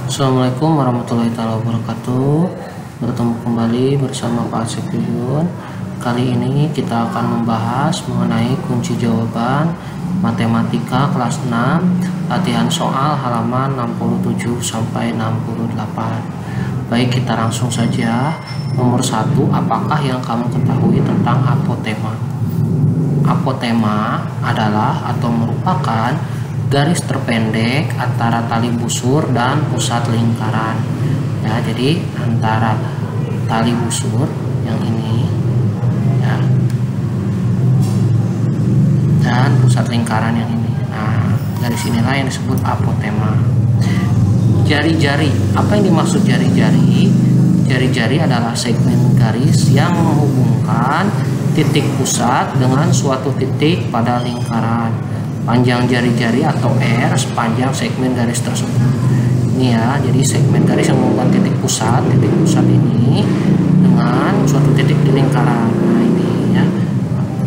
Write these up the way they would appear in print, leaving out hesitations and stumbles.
Assalamualaikum warahmatullahi wabarakatuh. Bertemu kembali bersama Pak Asep Yuyun. Kali ini kita akan membahas mengenai kunci jawaban matematika kelas 6 latihan soal halaman 67 sampai 68. Baik, kita langsung saja. Nomor 1, apakah yang kamu ketahui tentang apotema? Apotema adalah atau merupakan garis terpendek antara tali busur dan pusat lingkaran. Ya, jadi antara tali busur yang ini ya dan pusat lingkaran yang ini. Nah, garis inilah yang disebut apotema. Jari-jari, apa yang dimaksud jari-jari? Jari-jari adalah segmen garis yang menghubungkan titik pusat dengan suatu titik pada lingkaran. Panjang jari-jari atau R sepanjang segmen garis tersebut. Ini ya, jadi segmen garis yang menghubungkan titik pusat ini dengan suatu titik di lingkaran. Nah, ini ya,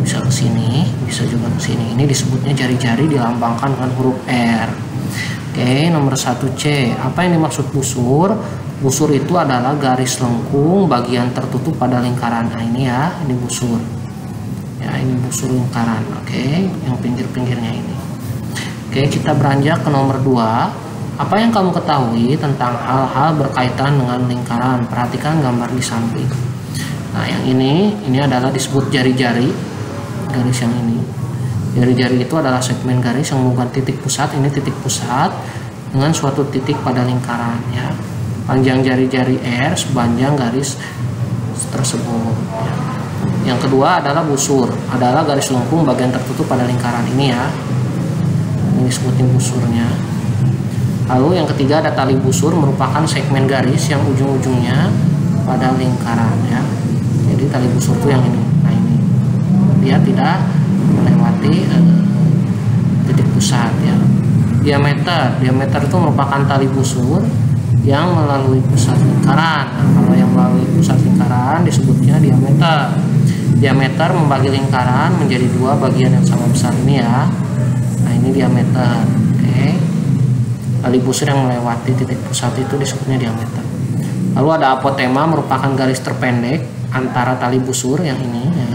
bisa ke sini, bisa juga ke sini. Ini disebutnya jari-jari, dilambangkan dengan huruf R. Oke, nomor 1C, apa yang dimaksud busur? Busur itu adalah garis lengkung bagian tertutup pada lingkaran. Nah, ini ya, ini busur. Ya, ini busur lingkaran. Oke, yang pinggir-pinggirnya ini. Oke, kita beranjak ke nomor 2. Apa yang kamu ketahui tentang hal-hal berkaitan dengan lingkaran? Perhatikan gambar di samping. Nah, yang ini adalah disebut jari-jari. Garis yang ini. Jari-jari itu adalah segmen garis yang menghubungkan titik pusat, ini titik pusat, dengan suatu titik pada lingkaran ya. Panjang jari-jari R sepanjang garis tersebut ya. Yang kedua adalah busur, adalah garis lengkung bagian tertutup pada lingkaran ini ya. Ini disebutin busurnya. Lalu yang ketiga ada tali busur, merupakan segmen garis yang ujung-ujungnya pada lingkaran ya. Jadi tali busur itu yang ini. Nah, ini dia tidak melewati titik pusat ya. Diameter itu merupakan tali busur yang melalui pusat lingkaran. Nah, kalau yang melalui pusat lingkaran disebutnya diameter. Diameter membagi lingkaran menjadi dua bagian yang sama besar ini ya. Nah, ini diameter. Oke. Tali busur yang melewati titik pusat itu disebutnya diameter. Lalu ada apotema, merupakan garis terpendek antara tali busur yang ini ya,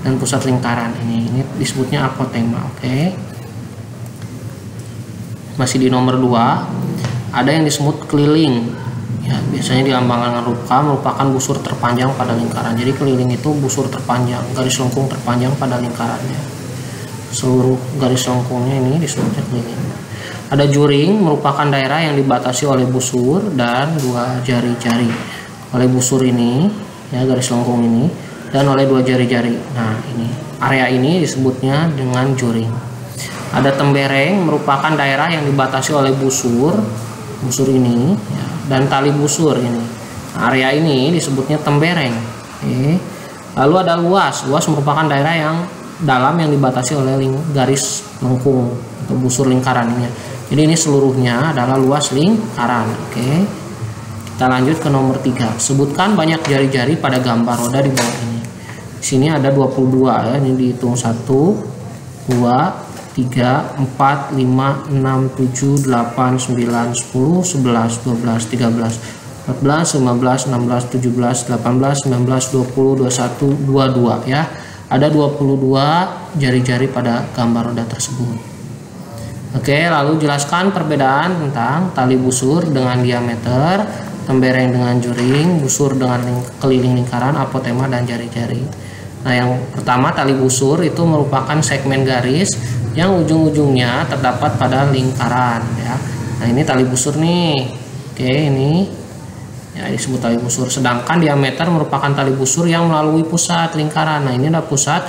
dan pusat lingkaran ini. Ini disebutnya apotema. Oke. Masih di nomor 2, ada yang disebut keliling. Ya, biasanya dilambangkan dengan huruf K, merupakan busur terpanjang pada lingkaran. Jadi keliling itu busur terpanjang, garis lengkung terpanjang pada lingkarannya. Seluruh garis lengkungnya ini disebutnya keliling. Ada juring, merupakan daerah yang dibatasi oleh busur dan dua jari-jari. Oleh busur ini, ya garis lengkung ini, dan oleh dua jari-jari. Nah, ini area ini disebutnya dengan juring. Ada tembereng, merupakan daerah yang dibatasi oleh busur ini ya, dan tali busur ini. Area ini disebutnya tembereng. Oke. Lalu ada luas merupakan daerah yang dalam yang dibatasi oleh garis lengkung atau busur lingkaran ini. Jadi ini seluruhnya adalah luas lingkaran. Oke. Kita lanjut ke nomor 3. Sebutkan banyak jari-jari pada gambar roda di bawah ini. Di sini ada 22 ya, ini dihitung 1 2 3, 4, 5, 6, 7, 8, 9, 10, 11, 12, 13, 14, 15, 16, 17, 18, 19, 20, 21, 22 ya. Ada 22 jari-jari pada gambar roda tersebut. Oke, lalu jelaskan perbedaan tentang tali busur dengan diameter, tembereng dengan juring, busur dengan keliling lingkaran, apotema, dan jari-jari. Nah, yang pertama tali busur itu merupakan segmen garis yang ujung-ujungnya terdapat pada lingkaran ya. Nah, ini tali busur nih. Oke, ini ya disebut tali busur. Sedangkan diameter merupakan tali busur yang melalui pusat lingkaran. Nah, ini adalah pusat.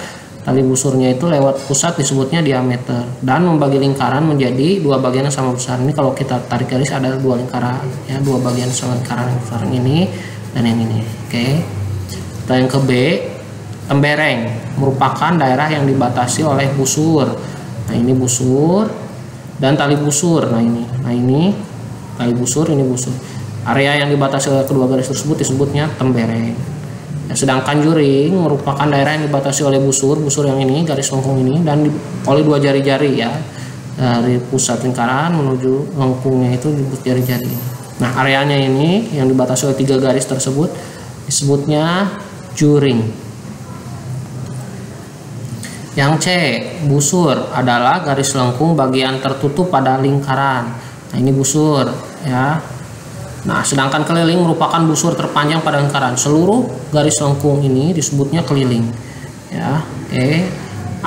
Tali busurnya itu lewat pusat disebutnya diameter, dan membagi lingkaran menjadi dua bagian yang sama besar. Ini kalau kita tarik garis ada dua lingkaran ya, dua bagian sama lingkaran yang besar, ini dan yang ini. Oke. Dan yang ke B, tembereng merupakan daerah yang dibatasi oleh busur. Nah, ini busur dan tali busur. Nah, ini tali busur, ini busur. Area yang dibatasi oleh kedua garis tersebut disebutnya tembereng. Ya, sedangkan juring merupakan daerah yang dibatasi oleh busur yang ini, garis lengkung ini, dan oleh dua jari-jari ya. Dari pusat lingkaran menuju lengkungnya itu disebut jari-jari. Nah, areanya ini yang dibatasi oleh 3 garis tersebut disebutnya juring. Yang C, busur adalah garis lengkung bagian tertutup pada lingkaran. Nah, ini busur ya. Nah, sedangkan keliling merupakan busur terpanjang pada lingkaran. Seluruh garis lengkung ini disebutnya keliling. Ya, oke.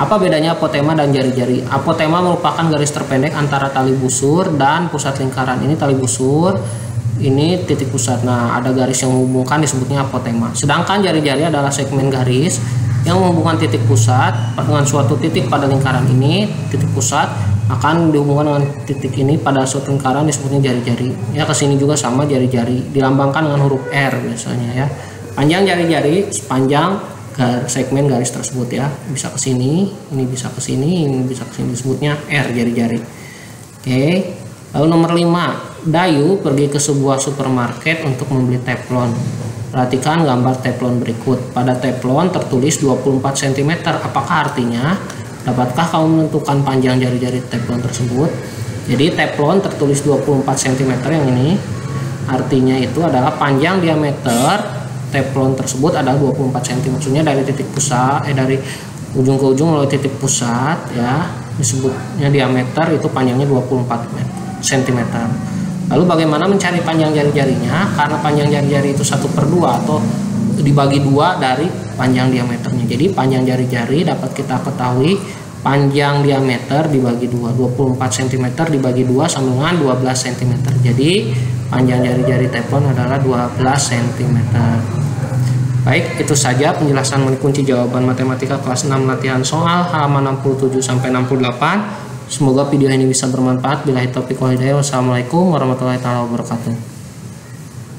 Apa bedanya apotema dan jari-jari? Apotema merupakan garis terpendek antara tali busur dan pusat lingkaran. Ini tali busur, ini titik pusat. Nah, ada garis yang menghubungkan disebutnya apotema. Sedangkan jari-jari adalah segmen garis yang menghubungkan titik pusat dengan suatu titik pada lingkaran ini. Titik pusat akan dihubungkan dengan titik ini pada suatu lingkaran disebutnya jari-jari. Ya, kesini juga sama jari-jari, dilambangkan dengan huruf R biasanya ya. Panjang jari-jari sepanjang segmen garis tersebut ya, bisa ke sini, ini bisa ke sini, ini bisa ke sini, disebutnya R, jari-jari. Oke. Lalu nomor 5, Dayu pergi ke sebuah supermarket untuk membeli teflon. Perhatikan gambar teflon berikut. Pada teflon tertulis 24 cm. Apakah artinya? Dapatkah kamu menentukan panjang jari-jari teflon tersebut? Jadi teflon tertulis 24 cm yang ini artinya itu adalah panjang diameter teflon tersebut adalah 24 cm. Maksudnya dari titik pusat dari ujung ke ujung melalui titik pusat ya, disebutnya diameter, itu panjangnya 24 cm. Lalu bagaimana mencari panjang jari-jarinya? Karena panjang jari-jari itu 1/2 atau dibagi 2 dari panjang diameternya. Jadi panjang jari-jari dapat kita ketahui panjang diameter dibagi 2, 24 cm dibagi 2 sama dengan 12 cm. Jadi panjang jari-jari teflon adalah 12 cm. Baik, itu saja penjelasan mengenai kunci jawaban matematika kelas 6 latihan soal halaman 67 sampai 68. Semoga video ini bisa bermanfaat. Billahi taufiq wal hidayah. Wassalamualaikum warahmatullahi wabarakatuh.